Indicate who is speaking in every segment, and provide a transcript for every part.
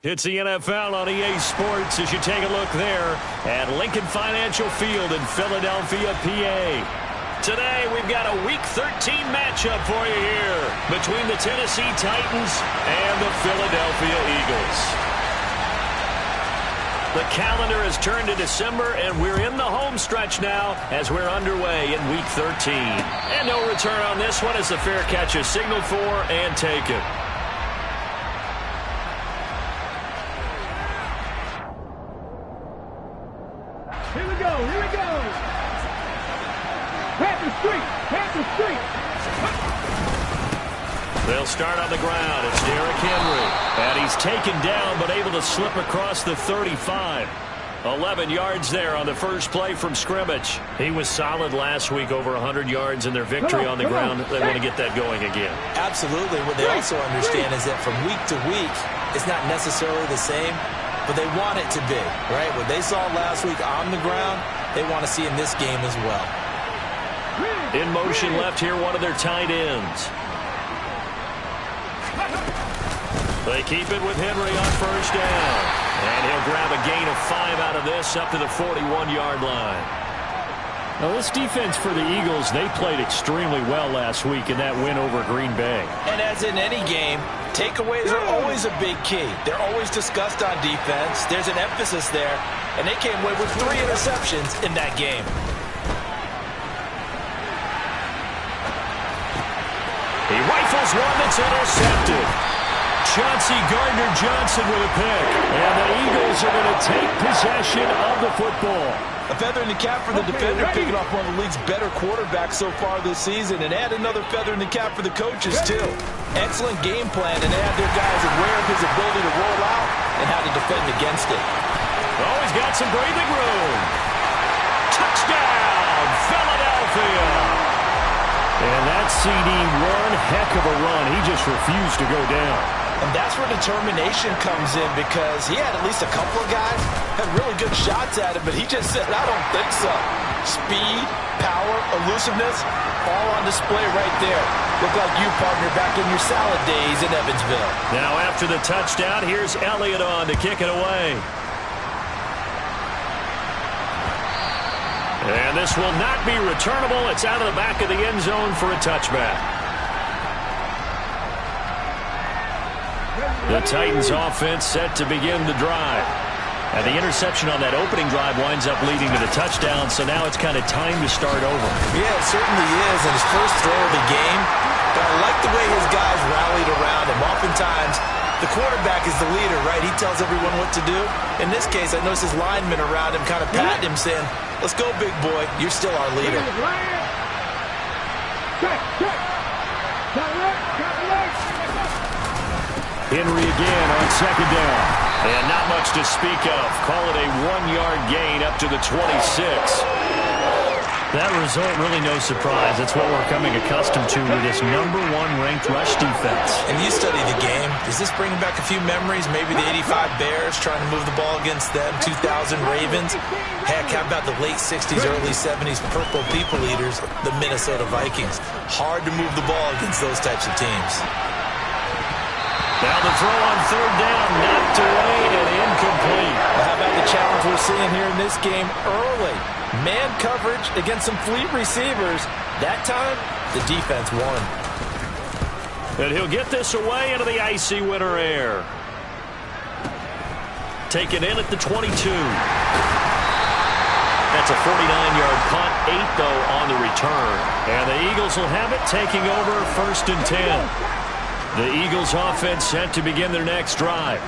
Speaker 1: It's the NFL on EA Sports as you take a look there at Lincoln Financial Field in Philadelphia, PA. Today, we've got a Week 13 matchup for you here between the Tennessee Titans and the Philadelphia Eagles. The calendar has turned to December, and we're in the home stretch now as we're underway in Week 13. And no return on this one as the fair catch is signaled for and taken.
Speaker 2: Here we go. Panther Street.
Speaker 1: They'll start on the ground. It's Derrick Henry. And he's taken down but able to slip across the 35. 11 yards there on the first play from scrimmage. He was solid last week, over 100 yards in their victory on the ground. They want to get that going again.
Speaker 3: Absolutely. What they also understand is that from week to week, it's not necessarily the same, but they want it to be, right? What they saw last week on the ground, they want to see in this game as well.
Speaker 1: In motion left here, one of their tight ends. They keep it with Henry on first down. And he'll grab a gain of 5 out of this up to the 41-yard line. Now, this defense for the Eagles, they played extremely well last week in that win over Green Bay.
Speaker 3: And as in any game, takeaways are always a big key. They're always discussed on defense. There's an emphasis there, and they came away with 3 interceptions in that game.
Speaker 1: He rifles one that's intercepted. Chauncey Gardner-Johnson with a pick. And the Eagles are going to take possession of the football.
Speaker 4: A feather in the cap for the defender, picking off one of the league's better quarterbacks so far this season, and add another feather in the cap for the coaches, too. Excellent game plan, and they have their guys aware of his ability to roll out and how to defend against it.
Speaker 1: Oh, he's got some breathing room. Touchdown, Philadelphia. And that CD, one heck of a run. He just refused to go down.
Speaker 3: And that's where determination comes in, because he had at least a couple of guys had really good shots at him, but he just said, I don't think so. Speed, power, elusiveness, all on display right there. Look like you, partner, back in your salad days in Evansville.
Speaker 1: Now after the touchdown, here's Elliott on to kick it away. And this will not be returnable. It's out of the back of the end zone for a touchback. The Titans offense set to begin the drive. And the interception on that opening drive winds up leading to the touchdown, so now it's kind of time to start over.
Speaker 3: Yeah, it certainly is, and his first throw of the game. But I like the way his guys rallied around him. Oftentimes, the quarterback is the leader, right? He tells everyone what to do. In this case, I noticed his linemen around him kind of patting him, saying, let's go, big boy. You're still our leader.
Speaker 1: Henry again on second down. And not much to speak of. Call it a 1-yard gain up to the 26. That result, really no surprise. That's what we're coming accustomed to with this #1 ranked rush defense.
Speaker 3: And you study the game. Does this bring back a few memories? Maybe the 85 Bears trying to move the ball against them, 2000 Ravens. Heck, how about the late 60s, early 70s Purple People Eaters, the Minnesota Vikings. Hard to move the ball against those types of teams.
Speaker 1: Now the throw on third down, knocked away and incomplete.
Speaker 3: Well, how about the challenge we're seeing here in this game early? Man coverage against some fleet receivers. That time, the defense won.
Speaker 1: And he'll get this away into the icy winter air. Taken in at the 22. That's a 49-yard punt, 8 though on the return. And the Eagles will have it, taking over 1st and 10. The Eagles offense set to begin their next drive.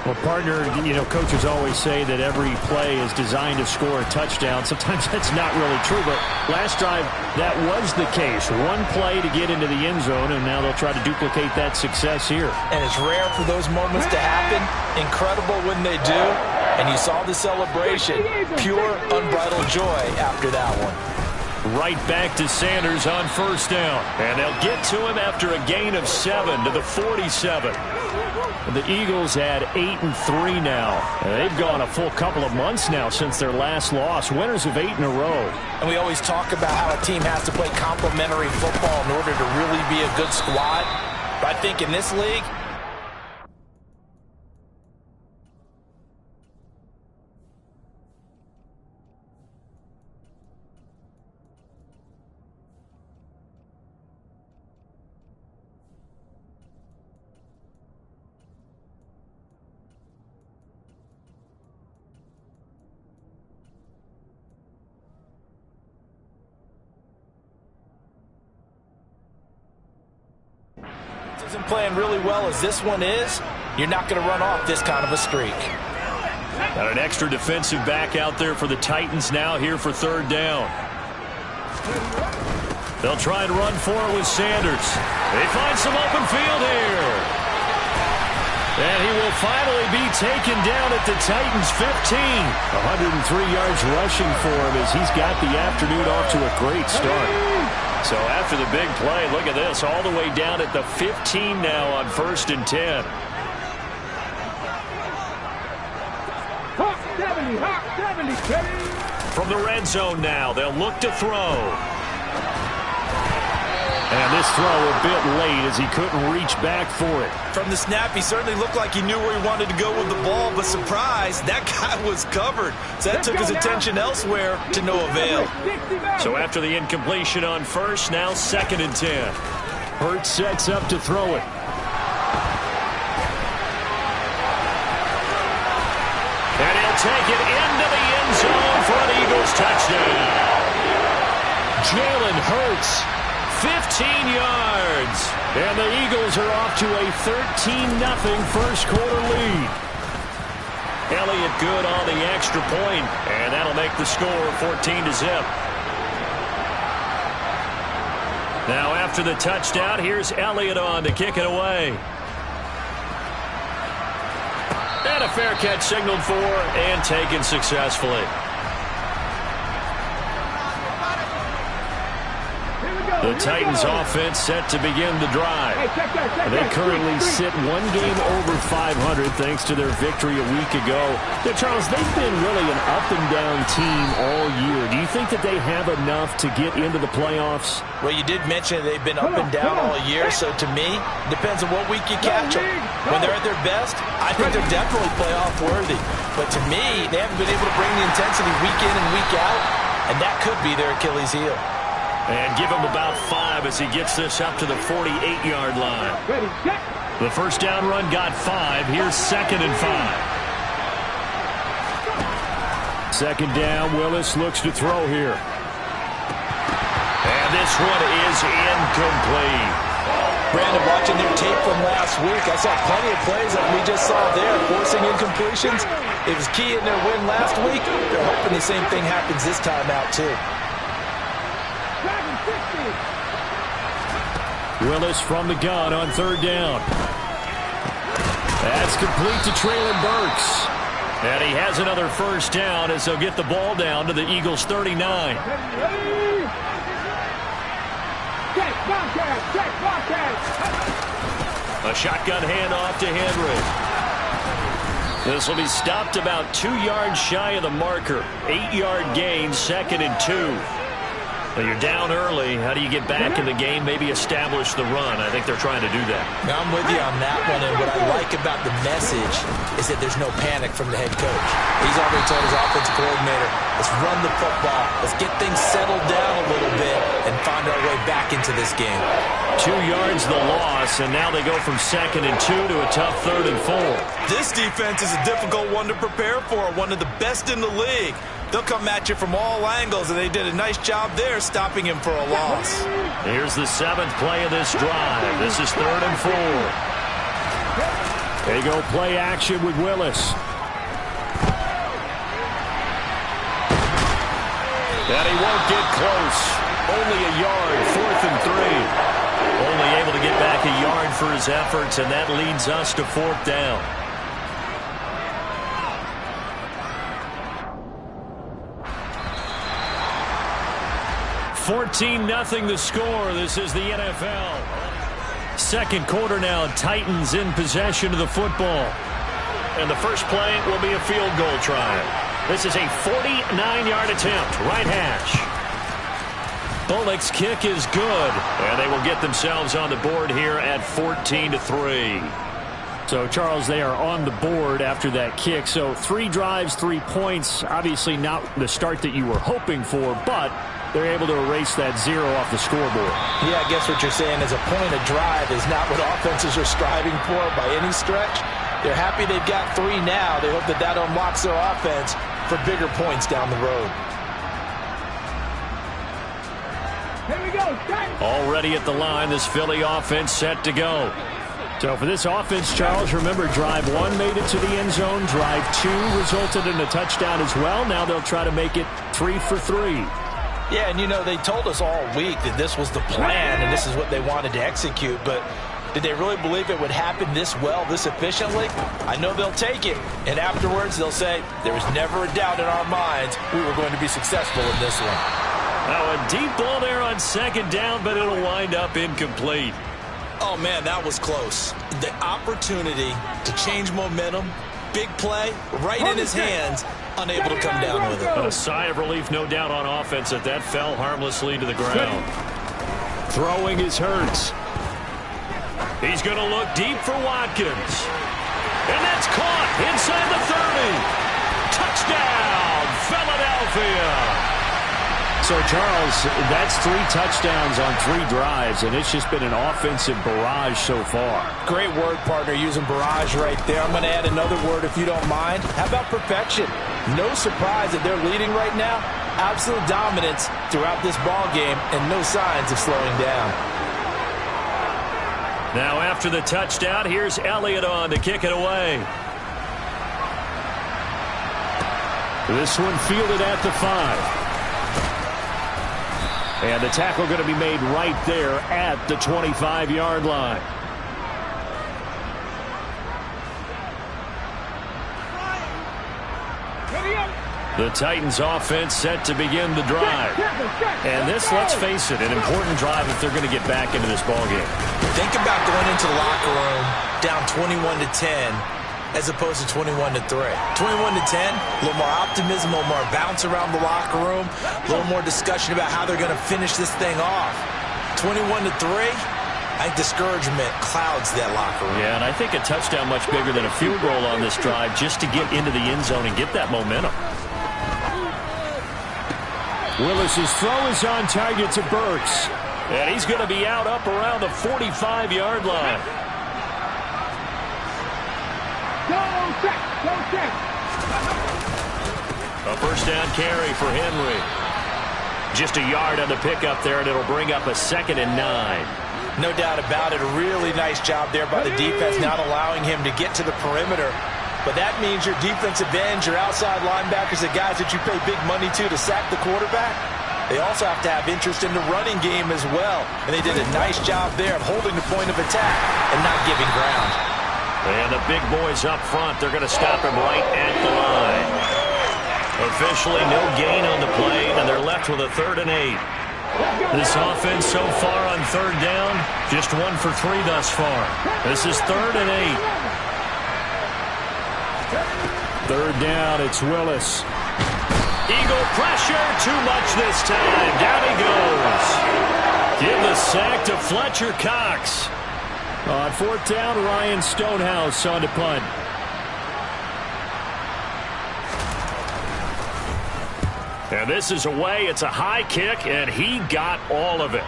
Speaker 5: Well, partner, coaches always say that every play is designed to score a touchdown. Sometimes that's not really true, but last drive, that was the case. One play to get into the end zone, and now they'll try to duplicate that success here.
Speaker 3: And it's rare for those moments to happen. Incredible when they do. And you saw the celebration. Pure, unbridled joy after that one.
Speaker 1: Right back to Sanders on first down. And they'll get to him after a gain of 7 to the 47. The Eagles had 8-3 now. They've gone a full couple of months now since their last loss. Winners of 8 in a row.
Speaker 3: And we always talk about how a team has to play complementary football in order to really be a good squad. But I think in this league, Isn't playing really well as this one is, you're not going to run off this kind of a streak.
Speaker 1: Got an extra defensive back out there for the Titans now here for third down. They'll try and run for it with Sanders. They find some open field here. And he will finally be taken down at the Titans' 15.
Speaker 5: 103 yards rushing for him as he's got the afternoon off to a great start.
Speaker 1: So after the big play, look at this, all the way down at the 15 now on 1st and 10.
Speaker 2: Hawk 70, Hawk 70.
Speaker 1: From the red zone now, they'll look to throw. And this throw a bit late as he couldn't reach back for it.
Speaker 3: From the snap, he certainly looked like he knew where he wanted to go with the ball, but surprise, that guy was covered. So that took his attention elsewhere to no avail.
Speaker 1: So after the incompletion on first, now 2nd and 10.
Speaker 5: Hurts sets up to throw it.
Speaker 1: And he'll take it into the end zone for an Eagles touchdown. Jalen Hurts, 15 yards. And the Eagles are off to a 13-0 first quarter lead. Elliott good on the extra point, and that'll make the score 14-0. Now after the touchdown, here's Elliott on to kick it away. And a fair catch signaled for and taken successfully. The Titans offense set to begin the drive.
Speaker 5: They currently sit one game over 500 thanks to their victory a week ago. Now, Charles, they've been really an up-and-down team all year. Do you think that they have enough to get into the playoffs?
Speaker 3: Well, you did mention they've been up and down all year, so to me, depends on what week you catch them. When they're at their best, I think they're definitely playoff worthy. But to me, they haven't been able to bring the intensity week in and week out, and that could be their Achilles heel.
Speaker 1: And give him about 5 as he gets this up to the 48-yard line. The first down run got 5. Here's 2nd and 5.
Speaker 5: Second down, Willis looks to throw here.
Speaker 1: And this one is incomplete.
Speaker 3: Brandon, watching their tape from last week, I saw plenty of plays like we just saw there, forcing incompletions. It was key in their win last week. They're hoping the same thing happens this time out, too.
Speaker 5: Willis from the gun on third down. That's complete to Traylon Burks.
Speaker 1: And he has another first down as they'll get the ball down to the Eagles' 39. A shotgun handoff to Henry. This will be stopped about 2 yards shy of the marker. 8-yard gain, 2nd and 2. Well, you're down early. How do you get back in the game, maybe establish the run? I think they're trying to do that.
Speaker 3: Now, I'm with you on that one, and what I like about the message is that there's no panic from the head coach. He's already told his offensive coordinator, let's run the football, let's get things settled down a little bit and find our way back into this game.
Speaker 1: 2 yards the loss, and now they go from 2nd and 2 to a tough 3rd and 4.
Speaker 3: This defense is a difficult one to prepare for, one of the best in the league. They'll come at you from all angles, and they did a nice job there stopping him for a loss.
Speaker 1: Here's the 7th play of this drive. This is 3rd and 4.
Speaker 5: They go play action with Willis.
Speaker 1: And he won't get close. Only a yard, 4th and 3. Only able to get back a yard for his efforts, and that leads us to 4th down. (14-0) the score. This is the NFL. Second quarter now. Titans in possession of the football. And the first play will be a field goal try. This is a 49-yard attempt. Right hash. Bullock's kick is good. And they will get themselves on the board here at 14-3.
Speaker 5: So, Charles, they are on the board after that kick. So 3 drives, 3 points. Obviously not the start that you were hoping for, but they're able to erase that 0 off the scoreboard.
Speaker 3: Yeah, I guess what you're saying is a point of drive is not what offenses are striving for by any stretch. They're happy they've got 3 now. They hope that that unlocks their offense for bigger points down the road.
Speaker 2: Here we go.
Speaker 1: Already at the line, this Philly offense set to go.
Speaker 5: So for this offense, Charles, remember, drive 1 made it to the end zone. Drive 2 resulted in a touchdown as well. Now they'll try to make it 3 for 3.
Speaker 3: Yeah, and, you know, they told us all week that this was the plan and this is what they wanted to execute. But did they really believe it would happen this well, this efficiently? I know they'll take it. And afterwards, they'll say, there was never a doubt in our minds we were going to be successful in this one.
Speaker 1: Now a deep ball there on second down, but it'll wind up incomplete.
Speaker 4: Oh, man, that was close. The opportunity to change momentum, big play, right in his hands, unable to come down with it.
Speaker 1: A sigh of relief, no doubt, on offense that fell harmlessly to the ground. Throwing is Hurts. He's going to look deep for Watkins. And that's caught inside the 30. Touchdown, Philadelphia.
Speaker 5: So, Charles, that's 3 touchdowns on 3 drives, and it's just been an offensive barrage so far.
Speaker 3: Great word, partner, using barrage right there. I'm going to add another word if you don't mind. How about perfection? No surprise that they're leading right now. Absolute dominance throughout this ball game and no signs of slowing down.
Speaker 1: Now after the touchdown, here's Elliott on to kick it away.
Speaker 5: This one fielded at the 5. And the tackle going to be made right there at the 25-yard line. The Titans offense set to begin the drive. And this, let's face it, an important drive if they're going to get back into this ballgame.
Speaker 4: Think about going into the locker room down 21-10 as opposed to 21-3. 21-10, a little more optimism, a little more bounce around the locker room, a little more discussion about how they're going to finish this thing off. 21-3, I think discouragement clouds that locker room.
Speaker 1: Yeah, and I think a touchdown much bigger than a field goal on this drive just to get into the end zone and get that momentum.
Speaker 5: Willis's throw is on target to Burks.
Speaker 1: And he's going to be out up around the 45-yard line. A first down carry for Henry. Just a yard on the pickup there, and it'll bring up a 2nd and 9.
Speaker 3: No doubt about it. A really nice job there by the defense, not allowing him to get to the perimeter. But that means your defensive ends, your outside linebackers, the guys that you pay big money to sack the quarterback, they also have to have interest in the running game as well. And they did a nice job there of holding the point of attack and not giving ground.
Speaker 1: And the big boys up front, they're going to stop him right at the line. Officially no gain on the play, and they're left with a 3rd and 8. This offense so far on 3rd down, just 1 for 3 thus far. This is 3rd and 8.
Speaker 5: 3rd down, it's Willis.
Speaker 1: Eagle pressure, too much this time. Down he goes. Give the sack to Fletcher Cox.
Speaker 5: On 4th down, Ryan Stonehouse on to punt.
Speaker 1: And this is away. It's a high kick, and he got all of it.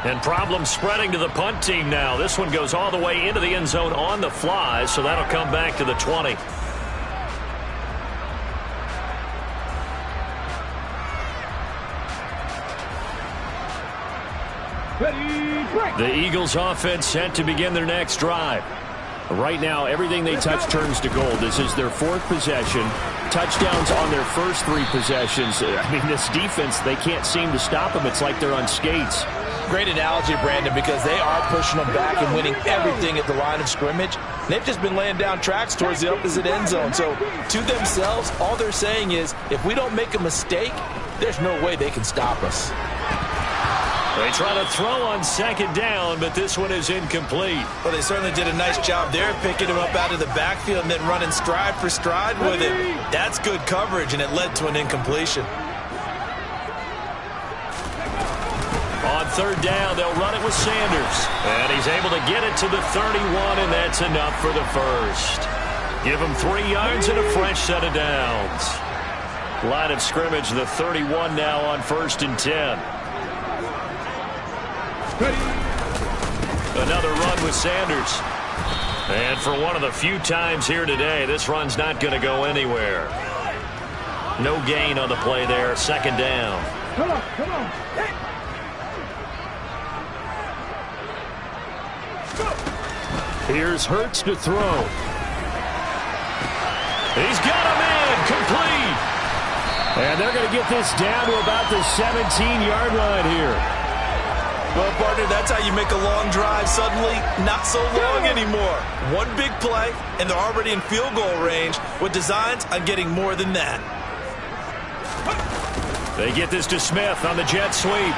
Speaker 1: And problems spreading to the punt team now. This one goes all the way into the end zone on the fly, so that'll come back to the 20. The Eagles offense set to begin their next drive. Right now, everything they touch turns to gold. This is their 4th possession. Touchdowns on their first 3 possessions. I mean, this defense, they can't seem to stop them. It's like they're on skates.
Speaker 3: Great analogy, Brandon, because they are pushing them back and winning everything at the line of scrimmage. They've just been laying down tracks towards the opposite end zone. So, to themselves, all they're saying is, if we don't make a mistake, there's no way they can stop us.
Speaker 1: They try to throw on 2nd down, but this one is incomplete.
Speaker 4: Well, they certainly did a nice job there, picking him up out of the backfield and then running stride for stride with it. That's good coverage, and it led to an incompletion.
Speaker 1: On 3rd down, they'll run it with Sanders. And he's able to get it to the 31, and that's enough for the first. Give him 3 yards and a fresh set of downs. Line of scrimmage, the 31 now on 1st and 10. Another run with Sanders. And for one of the few times here today, this run's not going to go anywhere. No gain on the play there. 2nd down.
Speaker 2: Come on, come on. Hey. Go.
Speaker 5: Here's Hurts to throw.
Speaker 1: He's got him in, complete.
Speaker 5: And they're going to get this down to about the 17-yard line here.
Speaker 3: Well, partner, that's how you make a long drive suddenly not so long anymore. One big play, and they're already in field goal range with designs on getting more than that.
Speaker 1: They get this to Smith on the jet sweep.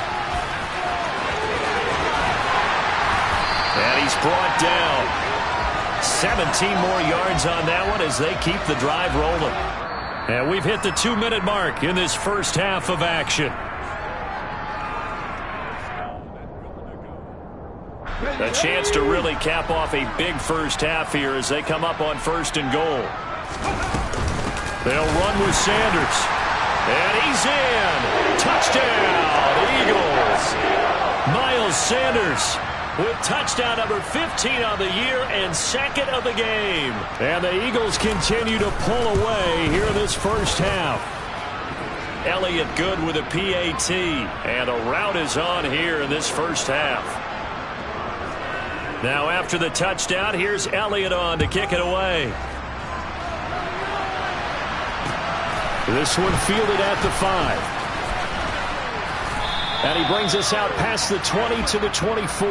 Speaker 1: And he's brought down. 17 more yards on that one as they keep the drive rolling. And we've hit the 2-minute mark in this first half of action. A chance to really cap off a big first half here as they come up on 1st and goal. They'll run with Sanders. And he's in. Touchdown, Eagles. Miles Sanders with touchdown number 15 on the year and 2nd of the game.
Speaker 5: And the Eagles continue to pull away here in this first half.
Speaker 1: Elliott good with a PAT. And a rout is on here in this first half. Now after the touchdown, here's Elliott on to kick it away.
Speaker 5: This one fielded at the 5. And he brings us out past the 20 to the 24.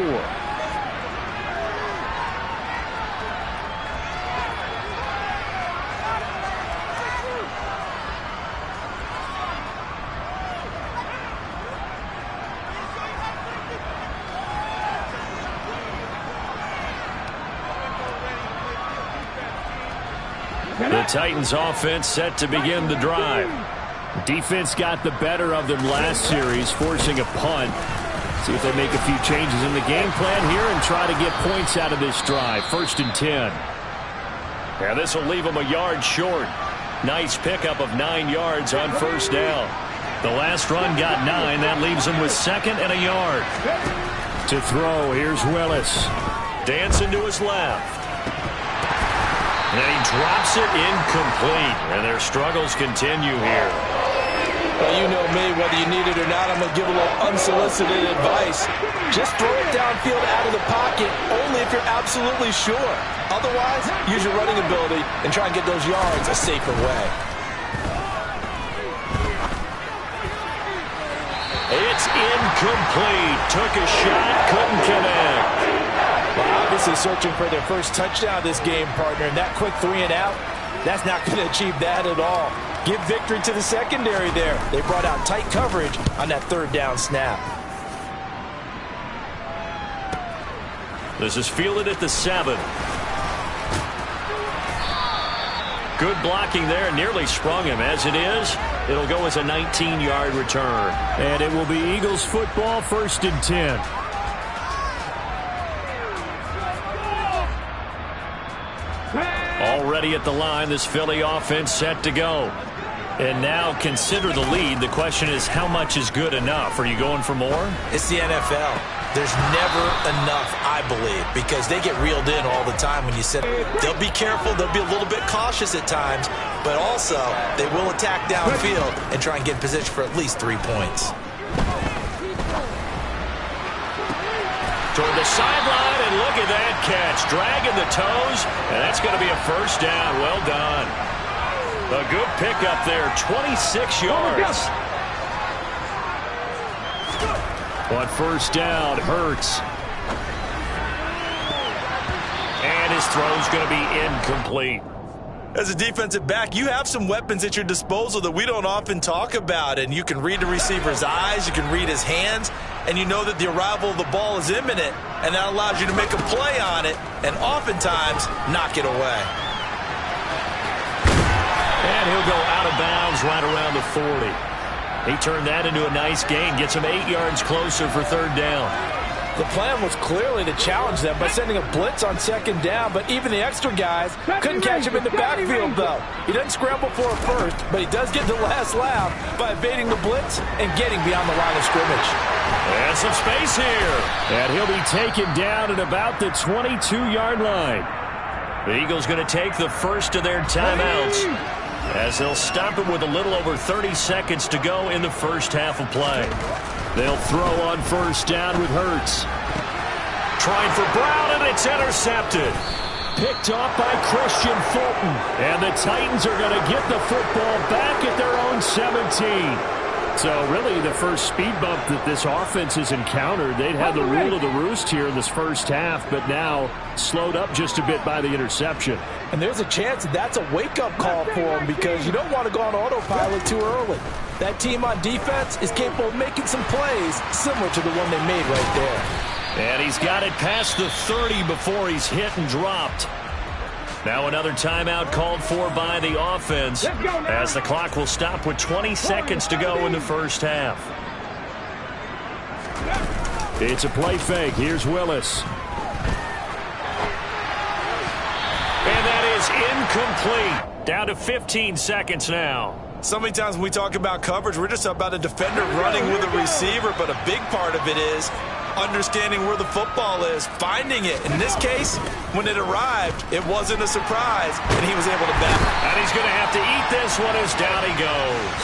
Speaker 1: The Titans offense set to begin the drive.
Speaker 5: Defense got the better of them last series, forcing a punt. See if they make a few changes in the game plan here and try to get points out of this drive. 1st and 10.
Speaker 1: Yeah, this will leave them a yard short. Nice pickup of 9 yards on 1st down. The last run got 9. That leaves them with 2nd and a yard.
Speaker 5: To throw, here's Willis.
Speaker 1: Dancing to his left. And he drops it incomplete. And their struggles continue here.
Speaker 3: Well, you know me, whether you need it or not, I'm going to give a little unsolicited advice. Just throw it downfield out of the pocket, only if you're absolutely sure. Otherwise, use your running ability and try and get those yards a safer way.
Speaker 1: It's incomplete. Took a shot, couldn't connect.
Speaker 3: Well, obviously searching for their first touchdown this game, partner, and that quick 3 and out, that's not going to achieve that at all. Give victory to the secondary there. They brought out tight coverage on that 3rd down snap.
Speaker 1: This is fielded at the 7. Good blocking there, nearly sprung him. As it is, it'll go as a 19-yard return.
Speaker 5: And it will be Eagles football, 1st and 10.
Speaker 1: Already at the line, this Philly offense set to go. And now consider the lead. The question is, how much is good enough? Are you going for more?
Speaker 3: It's the NFL. There's never enough, I believe, because they get reeled in all the time when you said they'll be careful, they'll be a little bit cautious at times, but also they will attack downfield and try and get in position for at least 3 points.
Speaker 1: Toward the sideline, and look at that catch. Dragging the toes, and that's going to be a 1st down. Well done. A good pickup there, 26 yards.
Speaker 5: On 1st down, Hurts.
Speaker 1: And his throw's going to be incomplete.
Speaker 3: As a defensive back, you have some weapons at your disposal that we don't often talk about, and you can read the receiver's eyes, you can read his hands, and you know that the arrival of the ball is imminent, and that allows you to make a play on it and oftentimes knock it away.
Speaker 1: And he'll go out of bounds right around the 40. He turned that into a nice gain, gets him 8 yards closer for 3rd down.
Speaker 3: The plan was clearly to challenge them by sending a blitz on 2nd down, but even the extra guys couldn't catch him in the backfield, though. He doesn't scramble for a first, but he does get the last laugh by evading the blitz and getting beyond the line of scrimmage.
Speaker 1: And some space here.
Speaker 5: And he'll be taken down at about the 22-yard line.
Speaker 1: The Eagles going to take the first of their timeouts as they'll stop it with a little over 30 seconds to go in the first half of play.
Speaker 5: They'll throw on 1st down with Hurts.
Speaker 1: Trying for Brown, and it's intercepted.
Speaker 5: Picked off by Christian Fulton. And the Titans are going to get the football back at their own 17. So really the first speed bump that this offense has encountered. They'd had the rule of the roost here in this first half, but now slowed up just a bit by the interception.
Speaker 3: And there's a chance that's a wake-up call for them because you don't want to go on autopilot too early. That team on defense is capable of making some plays similar to the one they made right there.
Speaker 1: And he's got it past the 30 before he's hit and dropped. Now another timeout called for by the offense as the clock will stop with 20 seconds to go in the first half.
Speaker 5: It's a play fake. Here's Willis.
Speaker 1: And that is incomplete. Down to 15 seconds now.
Speaker 4: So many times when we talk about coverage, we're just about a defender running with a receiver, but a big part of it is understanding where the football is, finding it. In this case, when it arrived, it wasn't a surprise, and he was able to back.
Speaker 1: And he's going to have to eat this one as down he goes.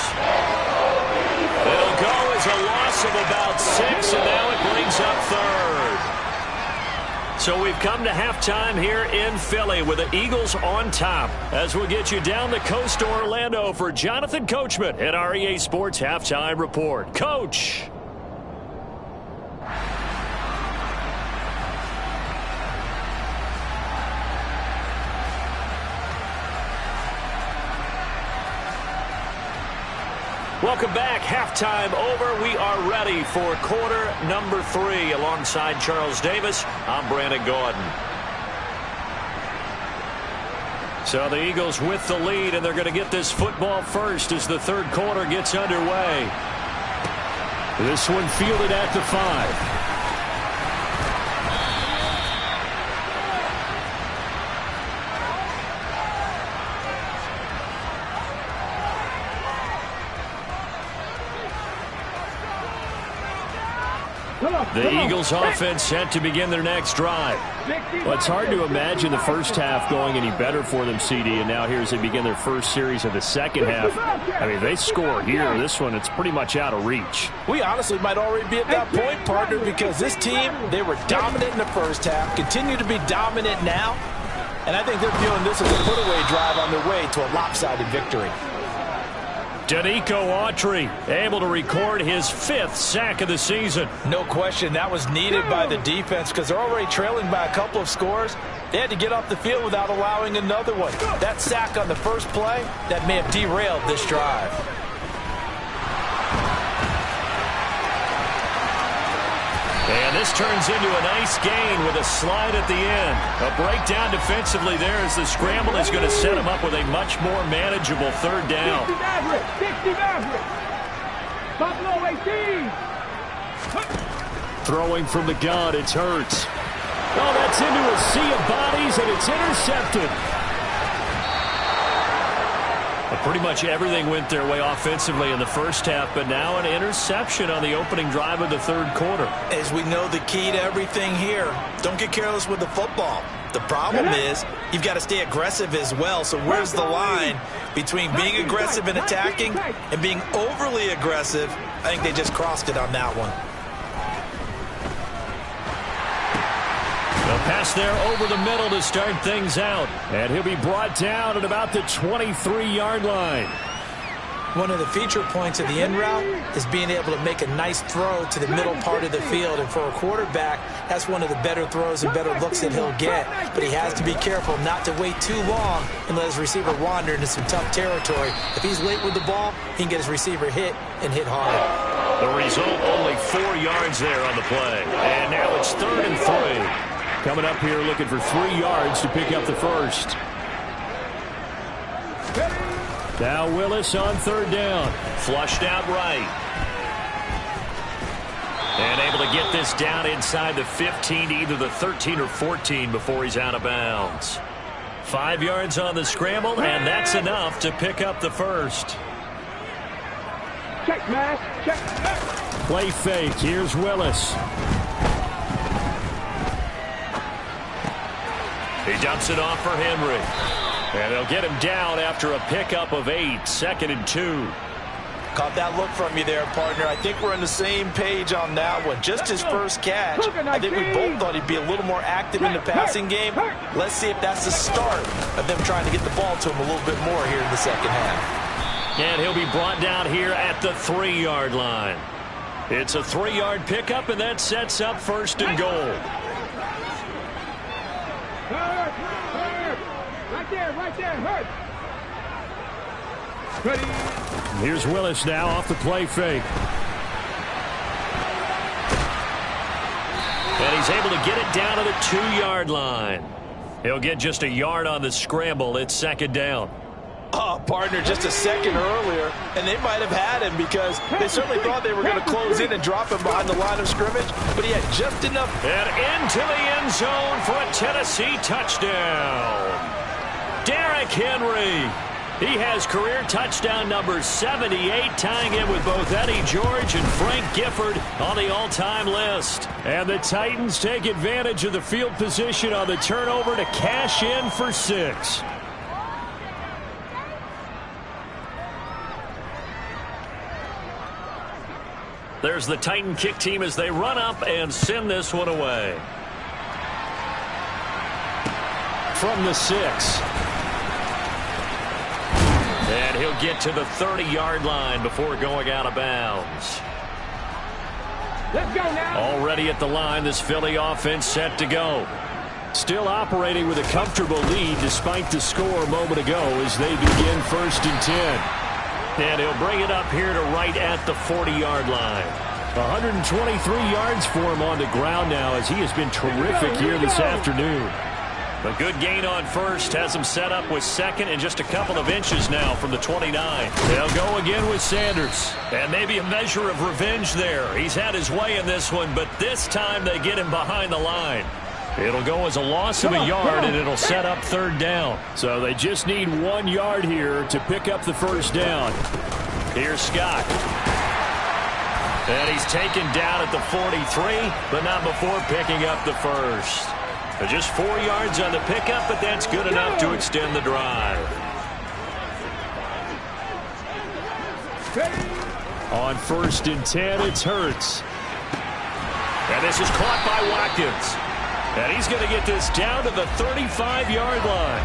Speaker 1: It'll go as a loss of about 6, and now it brings up third. So we've come to halftime here in Philly with the Eagles on top as we'll get you down the coast to Orlando for Jonathan Coachman at our EA Sports Halftime Report. Coach. Welcome back. Halftime over. We are ready for quarter number 3. Alongside Charles Davis, I'm Brandon Gordon. So the Eagles with the lead, and they're going to get this football first as the third quarter gets underway.
Speaker 5: This one fielded at the 5. The Eagles offense set to begin their next drive. Well, it's hard to imagine the first half going any better for them, CD, and now here as they begin their first series of the second half. I mean, they score here. This one, it's pretty much out of reach.
Speaker 3: We honestly might already be at that point, partner, because this team, they were dominant in the first half, continue to be dominant now, and I think they're viewing this as a put-away drive on their way to a lopsided victory.
Speaker 1: Danico Autry able to record his 5th sack of the season.
Speaker 3: No question that was needed by the defense because they're already trailing by a couple of scores. They had to get off the field without allowing another one. That sack on the first play, that may have derailed this drive.
Speaker 1: And this turns into a nice gain with a slide at the end. A breakdown defensively there as the scramble is going to set him up with a much more manageable third down.
Speaker 2: 60 Maverick. Buffalo 18.
Speaker 5: Throwing from the gun, it's Hurts. Oh, that's into a sea of bodies, and it's intercepted.
Speaker 1: Pretty much everything went their way offensively in the first half, but now an interception on the opening drive of the third quarter.
Speaker 3: As we know, the key to everything here, don't get careless with the football. The problem is you've got to stay aggressive as well. So where's the line between being aggressive and attacking and being overly aggressive? I think they just crossed it on that one.
Speaker 1: A pass there over the middle to start things out. And he'll be brought down at about the 23-yard line.
Speaker 3: One of the feature points of the in route is being able to make a nice throw to the middle part of the field. And for a quarterback, that's one of the better throws and better looks that he'll get. But he has to be careful not to wait too long and let his receiver wander into some tough territory. If he's late with the ball, he can get his receiver hit and hit hard.
Speaker 1: The result, only 4 yards there on the play. And now it's 3rd and 3.
Speaker 5: Coming up here looking for 3 yards to pick up the first. Now Willis on 3rd down.
Speaker 1: Flushed out right. And able to get this down inside the 15, either the 13 or 14 before he's out of bounds. 5 yards on the scramble, and that's enough to pick up the first.
Speaker 2: Check, man. Check.
Speaker 5: Play fake. Here's Willis.
Speaker 1: He dumps it off for Henry. And they'll get him down after a pickup of 8. 2nd and 2.
Speaker 3: Caught that look from you there, partner. I think we're on the same page on that one. Just his first catch. I think we both thought he'd be a little more active in the passing game. Let's see if that's the start of them trying to get the ball to him a little bit more here in the second half.
Speaker 1: And he'll be brought down here at the 3-yard line. It's a 3-yard pickup, and that sets up first and goal.
Speaker 2: Right there, hurt. Ready.
Speaker 5: Here's Willis now off the play fake.
Speaker 1: And he's able to get it down to the 2-yard line. He'll get just a yard on the scramble. It's second down.
Speaker 3: Oh, partner, just a second earlier, and they might have had him because they certainly thought they were going to close in and drop him behind the line of scrimmage, but he had just enough.
Speaker 1: And into the end zone for a Tennessee touchdown. Derrick Henry. He has career touchdown number 78, tying in with both Eddie George and Frank Gifford on the all-time list.
Speaker 5: And the Titans take advantage of the field position on the turnover to cash in for 6.
Speaker 1: There's the Titan kick team as they run up and send this one away.
Speaker 5: From the 6.
Speaker 1: And he'll get to the 30-yard line before going out of bounds.
Speaker 2: Let's go now.
Speaker 1: Already at the line, this Philly offense set to go.
Speaker 5: Still operating with a comfortable lead despite the score a moment ago as they begin first and 10.
Speaker 1: And he'll bring it up here to right at the 40-yard line.
Speaker 5: 123 yards for him on the ground now as he has been terrific here this afternoon.
Speaker 1: A good gain on first has him set up with second and just a couple of inches now from the 29.
Speaker 5: They'll go again with Sanders.
Speaker 1: And maybe a measure of revenge there. He's had his way in this one, but this time they get him behind the line.
Speaker 5: It'll go as a loss of a yard, and it'll set up third down. So they just need 1 yard here to pick up the first down.
Speaker 1: Here's Scott. And he's taken down at the 43, but not before picking up the first. Just 4 yards on the pickup, but that's good enough to extend the drive.
Speaker 5: On first and 10, it's Hurts.
Speaker 1: And this is caught by Watkins. And he's going to get this down to the 35-yard line.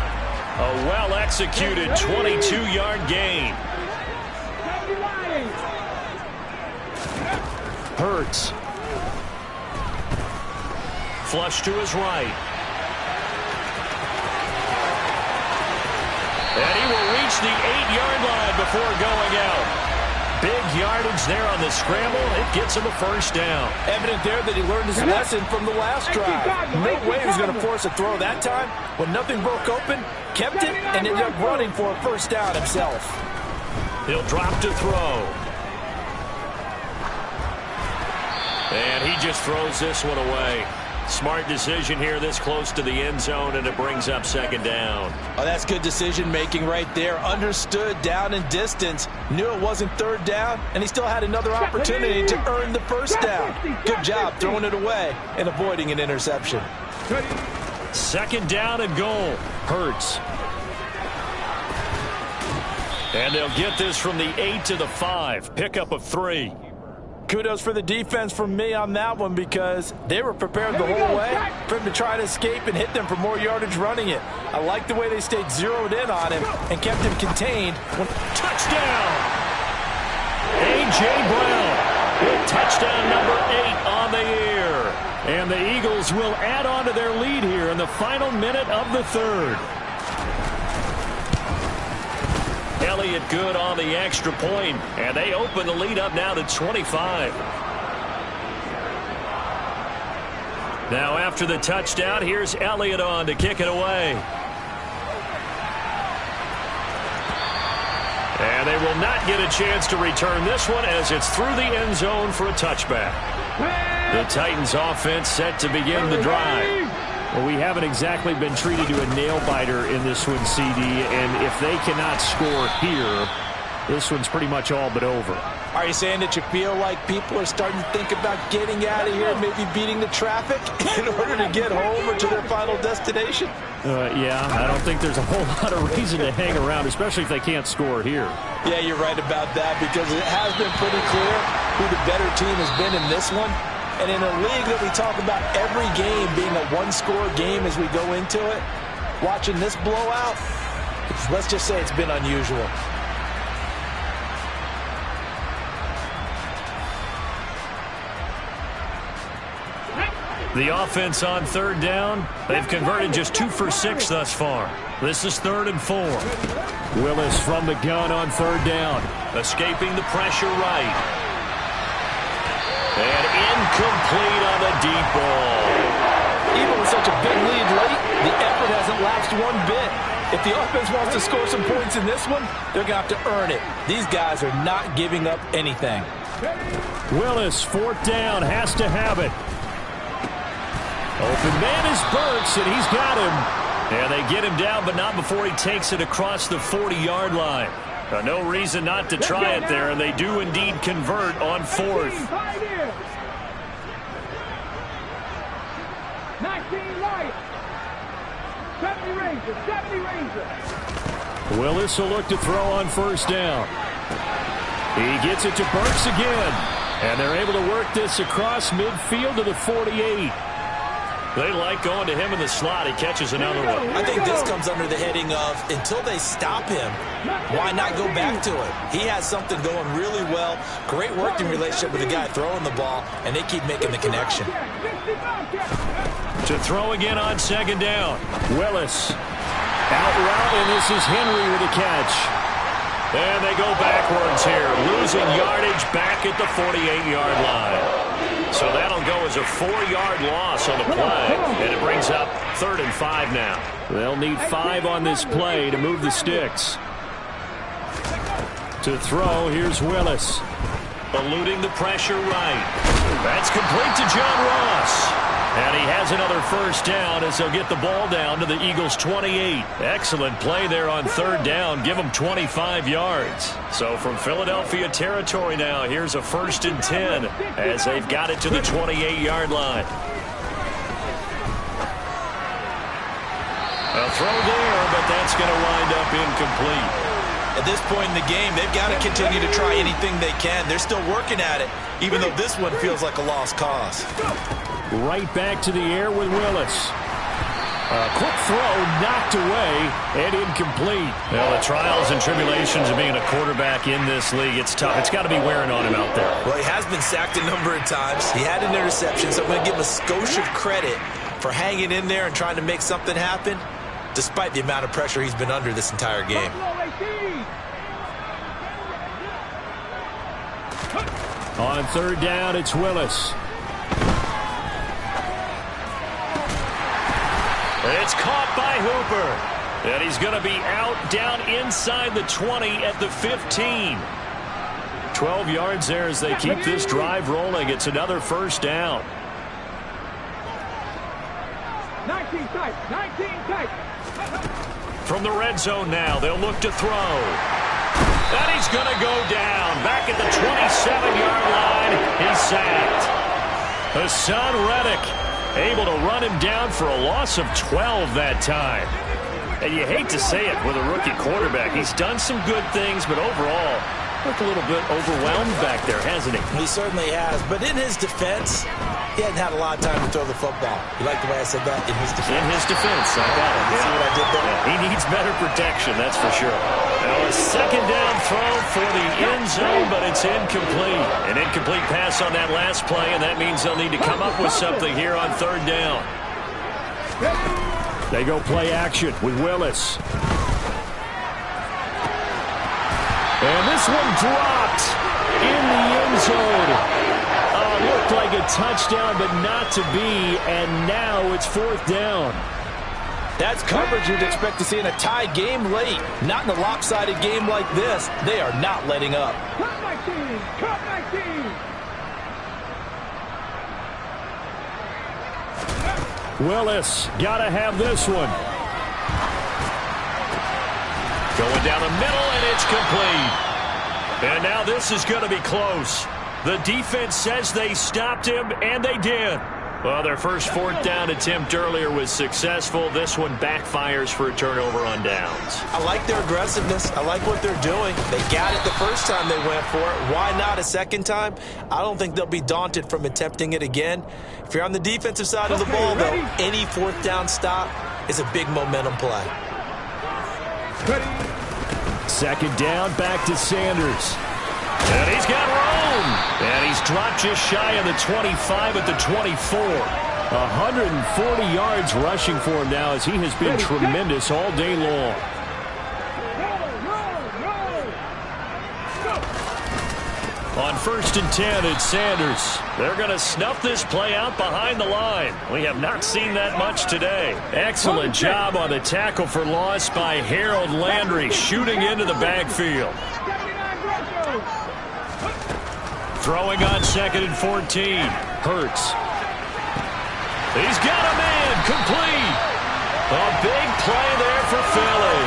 Speaker 1: A well-executed 22-yard gain.
Speaker 5: Hurts.
Speaker 1: Flush to his right. And he will reach the 8-yard line before going out. Big yardage there on the scramble. It gets him a first down.
Speaker 3: Evident there that he learned his lesson from the last drive. No way he was going to force a throw that time. When nothing broke open, kept it, and ended up running for a first down himself.
Speaker 1: He'll drop to throw. And he just throws this one away. Smart decision here this close to the end zone, and it brings up second down.
Speaker 3: Oh, that's good decision-making right there. Understood down and distance. Knew it wasn't third down, and he still had another opportunity to earn the first down. Good job throwing it away and avoiding an interception.
Speaker 5: Second down and goal. Hurts.
Speaker 1: And they'll get this from the 8 to the 5. Pickup of 3.
Speaker 3: Kudos for the defense from me on that one because they were prepared the whole way for him to try to escape and hit them for more yardage running it. I like the way they stayed zeroed in on him and kept him contained.
Speaker 1: Touchdown! A.J. Brown with touchdown number 8 on the year.
Speaker 5: And the Eagles will add on to their lead here in the final minute of the third.
Speaker 1: Elliott good on the extra point, and they open the lead up now to 25. Now after the touchdown, here's Elliott on to kick it away. And they will not get a chance to return this one as it's through the end zone for a touchback. The Titans offense set to begin the drive.
Speaker 5: Well, we haven't exactly been treated to a nail-biter in this one, CD, and if they cannot score here, this one's pretty much all but over.
Speaker 3: Are you saying that you feel like people are starting to think about getting out of here, maybe beating the traffic in order to get home or to their final destination?
Speaker 5: Yeah, I don't think there's a whole lot of reason to hang around, especially if they can't score here.
Speaker 3: Yeah, you're right about that, because it has been pretty clear who the better team has been in this one. And in a league that we talk about every game being a one-score game as we go into it, watching this blowout, let's just say it's been unusual.
Speaker 1: The offense on third down, they've converted just 2 for 6 thus far. This is 3rd and 4.
Speaker 5: Willis from the gun on third down.
Speaker 1: Escaping the pressure right. And incomplete on the deep ball.
Speaker 3: Even with such a big lead late, the effort hasn't lapsed one bit. If the offense wants to score some points in this one, they're going to have to earn it. These guys are not giving up anything.
Speaker 5: Willis, 4th down, has to have it. Open man is Burks, and he's got him.
Speaker 1: And they get him down, but not before he takes it across the 40-yard line. No reason not to try it there, and they do indeed convert on 4th.
Speaker 2: 19 light. 70 Rangers. 70 Rangers.
Speaker 5: Willis will look to throw on 1st down. He gets it to Burks again. And they're able to work this across midfield to the 48.
Speaker 1: They like going to him in the slot. He catches another one.
Speaker 3: I think this comes under the heading of, until they stop him, why not go back to him? He has something going really well. Great working relationship with the guy throwing the ball, and they keep making the connection.
Speaker 1: To throw again on 2nd down.
Speaker 5: Willis. Out route, and this is Henry with a catch.
Speaker 1: And they go backwards here. Losing yardage back at the 48-yard line. So that'll go as a 4-yard loss on the play. And it brings up 3rd and 5 now.
Speaker 5: They'll need 5 on this play to move the sticks. To throw, here's Willis.
Speaker 1: Eluding the pressure right. That's complete to John Ross. And he has another 1st down as they'll get the ball down to the Eagles' 28. Excellent play there on 3rd down. Give them 25 yards. So from Philadelphia territory now, here's a 1st and 10 as they've got it to the 28-yard line. A throw there, but that's going to wind up incomplete.
Speaker 3: At this point in the game, they've got to continue to try anything they can. They're still working at it, even though this one feels like a lost cause.
Speaker 5: Right back to the air with Willis. A quick throw, knocked away, and incomplete.
Speaker 1: Well, the trials and tribulations of being a quarterback in this league, it's tough. It's got to be wearing on him out there.
Speaker 3: Well, he has been sacked a number of times. He had an interception, so I'm going to give him a skosh of credit for hanging in there and trying to make something happen, despite the amount of pressure he's been under this entire game.
Speaker 5: On 3rd down, it's Willis.
Speaker 1: It's caught by Hooper. And he's going to be out down inside the 20 at the 15. 12 yards there as they keep this drive rolling. It's another 1st down.
Speaker 2: 19 tight. 19 tight.
Speaker 1: From the red zone now, they'll look to throw. And he's going to go down. Back at the 27-yard line, he's sacked. Hassan Reddick able to run him down for a loss of 12 that time. And you hate to say it with a rookie quarterback. He's done some good things, but overall, looked a little bit overwhelmed back there, hasn't he?
Speaker 3: He certainly has. But in his defense, he hadn't had a lot of time to throw the football. You like the way I said that? In his defense.
Speaker 1: In his defense, I got it.
Speaker 3: You see what I did there?
Speaker 1: Yeah, he needs better protection, that's for sure. Now a 2nd down throw for the end zone, but it's incomplete. An incomplete pass on that last play, and that means they'll need to come up with something here on 3rd down.
Speaker 5: They go play action with Willis. And this one dropped in the end zone. Looked like a touchdown, but not to be, and now it's 4th down.
Speaker 3: That's coverage you'd expect to see in a tie game late. Not in a lopsided game like this. They are not letting up.
Speaker 2: Cut my team. Cut my team.
Speaker 5: Willis, gotta have this one.
Speaker 1: Going down the middle, and it's complete. And now this is going to be close. The defense says they stopped him, and they did. Well, their first fourth down attempt earlier was successful. This one backfires for a turnover on downs.
Speaker 3: I like their aggressiveness. I like what they're doing. They got it the first time they went for it. Why not a second time? I don't think they'll be daunted from attempting it again. If you're on the defensive side of the ball, though, any fourth down stop is a big momentum play.
Speaker 5: Second down, back to Sanders.
Speaker 1: And he's got room. And he's dropped just shy of the 25 at the 24.
Speaker 5: 140 yards rushing for him now as he has been tremendous all day long. On 1st and 10, it's Sanders. They're going to snuff this play out behind the line. We have not seen that much today. Excellent job on the tackle for loss by Harold Landry, shooting into the backfield. Throwing on 2nd and 14. Hurts. He's got a man. Complete. A big play there for Philly.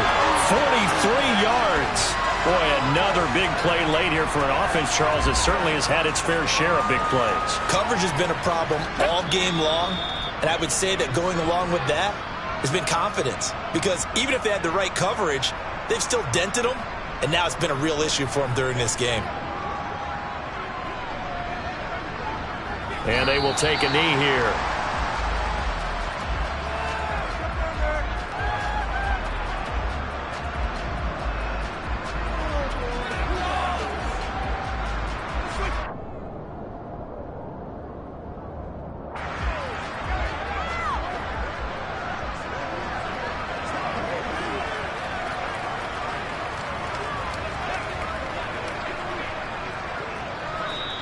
Speaker 5: 43 yards. Boy, another big play late here for an offense, Charles, that certainly has had its fair share of big plays.
Speaker 3: Coverage has been a problem all game long, and I would say that going along with that has been confidence. Because even if they had the right coverage, they've still dented them, and now it's been a real issue for them during this game.
Speaker 1: And they will take a knee here.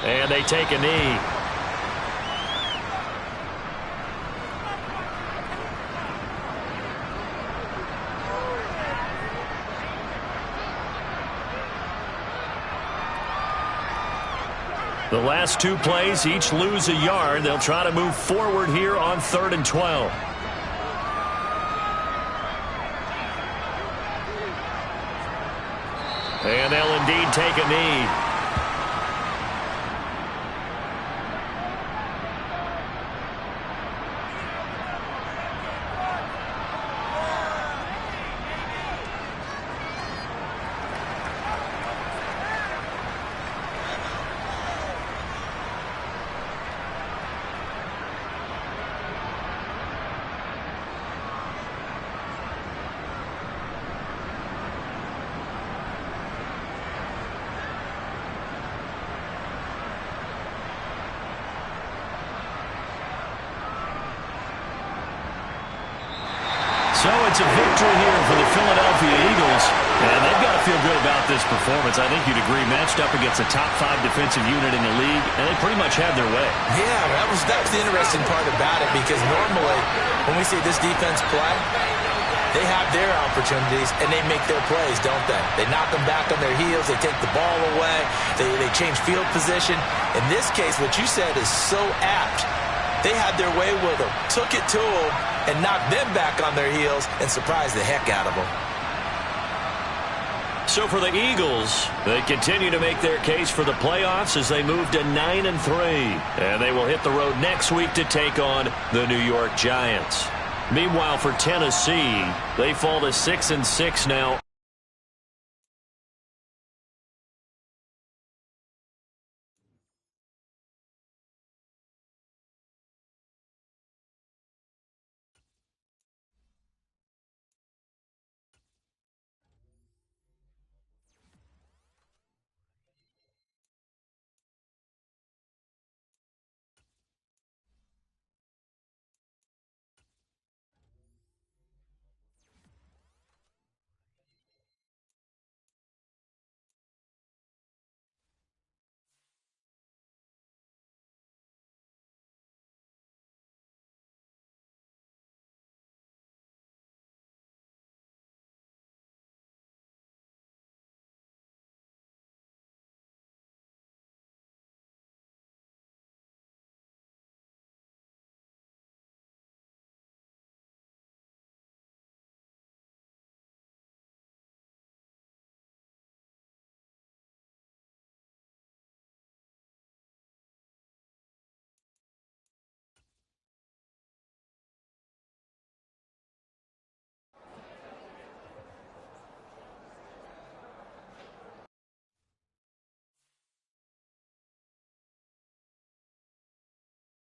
Speaker 1: And they take a knee. The last two plays each lose a yard. They'll try to move forward here on 3rd and 12. And they'll indeed take a knee. So it's a victory here for the Philadelphia Eagles, and they've got to feel good about this performance. I think you'd agree, matched up against a top 5 defensive unit in the league, and they pretty much had their way.
Speaker 3: Yeah, that was the interesting part about it, because normally when we see this defense play, they have their opportunities and they make their plays, don't they? They knock them back on their heels, they take the ball away, they change field position. In this case, what you said is so apt. They had their way with them, took it to them, and knocked them back on their heels and surprised the heck out of them.
Speaker 1: So for the Eagles, they continue to make their case for the playoffs as they move to 9-3. And they will hit the road next week to take on the New York Giants. Meanwhile, for Tennessee, they fall to 6-6 now